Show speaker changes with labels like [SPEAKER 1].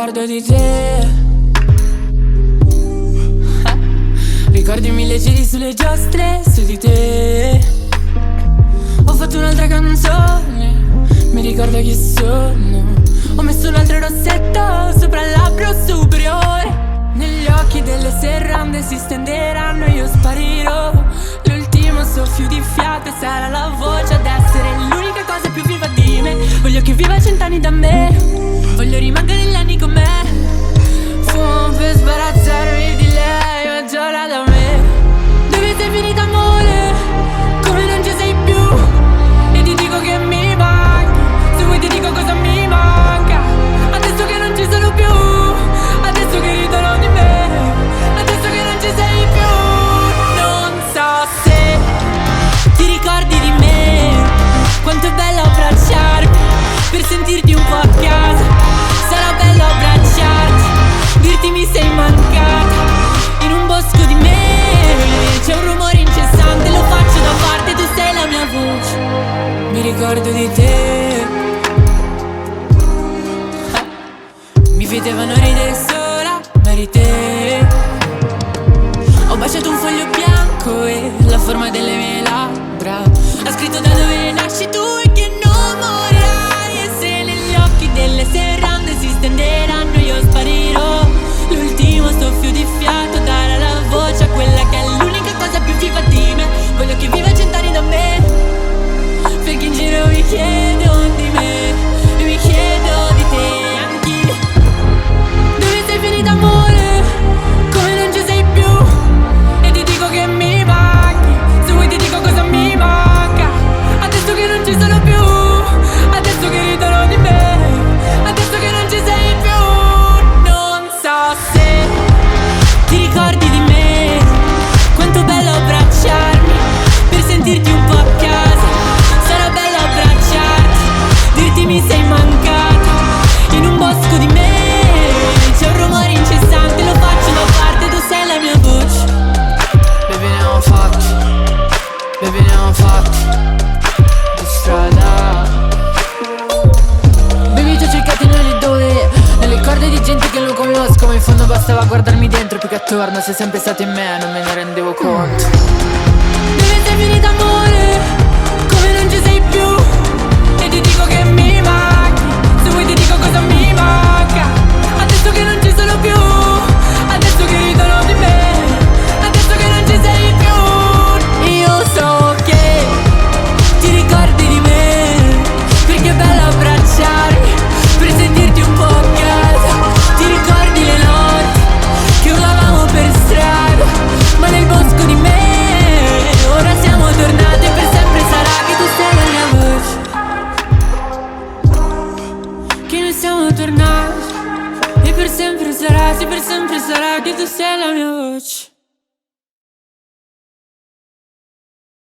[SPEAKER 1] ricordo di te. Ricordi mille giri sulle giostre su di te. Ho fatto un'altra canzone, mi ricordo chi sono. Ho messo un altro rossetto sopra il labbro superiore. Negli occhi delle serrande si stenderanno e io sparirò. L'ultimo soffio di fiato sarà la voce ad essere l'unica cosa più viva di me. Voglio che viva 100 anni da me, voglio rimanere negli anni con me. Fumo per sbarazzarmi di lei, ma giora da me. Dove sei finita amore? Come non ci sei più? E ti dico che mi manchi, se vuoi ti dico cosa mi manca. Adesso che non ci sono più, adesso che ridono di me, adesso che non ci sei più. Non so se ti ricordi di me, quanto è bello abbracciarmi per sentirti un po' a casa. Sarà bello abbracciarti, dirti mi sei mancata. In un bosco di me c'è un rumore incessante, lo faccio da parte, tu sei la mia voce. Mi ricordo di te. Mi vedevano ridere sola, ma eri te. Ho baciato un foglio bianco e la forma delle mie labbra ha scritto da dove nasci tu e che non morirai. E se negli occhi delle serrande si stenderanno io sparirò. L'ultimo soffio di fiato darà la voce a quella che è l'unica cosa più viva di me. Voglio che viva 100 anni da me, perché in giro mi chiedo di me e mi chiedo di te anch'io. Dove sei finita amore? Come non ci sei più? E ti dico che mi manchi, se vuoi ti dico cosa mi manca. Adesso che non ci sono più, adesso che ridono di me, adesso che non ci sei più. Non so se ti ricordi di me, quanto bello abbracciarmi per sentirti un po' a casa. Sarà bello abbracciarti, dirti mi sei mancata. In un bosco di me c'è un rumore incessante, lo faccio da parte, tu sei la mia voce. Baby ne ho fatti, baby ne ho fatti di strada. Baby ti ho cercati nelle corde di gente che non conosco, ma in fondo bastava guardarmi dentro più che attorno. Sei sempre stato in me, non me ne rendevo conto. Dove sei finita amore? Come non ci sei più? E ti dico che mi manchi, se vuoi ti dico cosa mi manca. Adesso che non ci sono più, adesso che ridono di me, adesso che non ci sei più. Io so che ti ricordi di me, perché è bello abbracciarmi per sentirti un po' a casa. Ti ricordi le notti che urlavamo per strada, ma nel bosco di me ora siamo tornati e per sempre sarà che tu sei la mia voce. Che noi siamo tornati e per sempre sarà, sì per sempre sarà che tu sei la mia voce.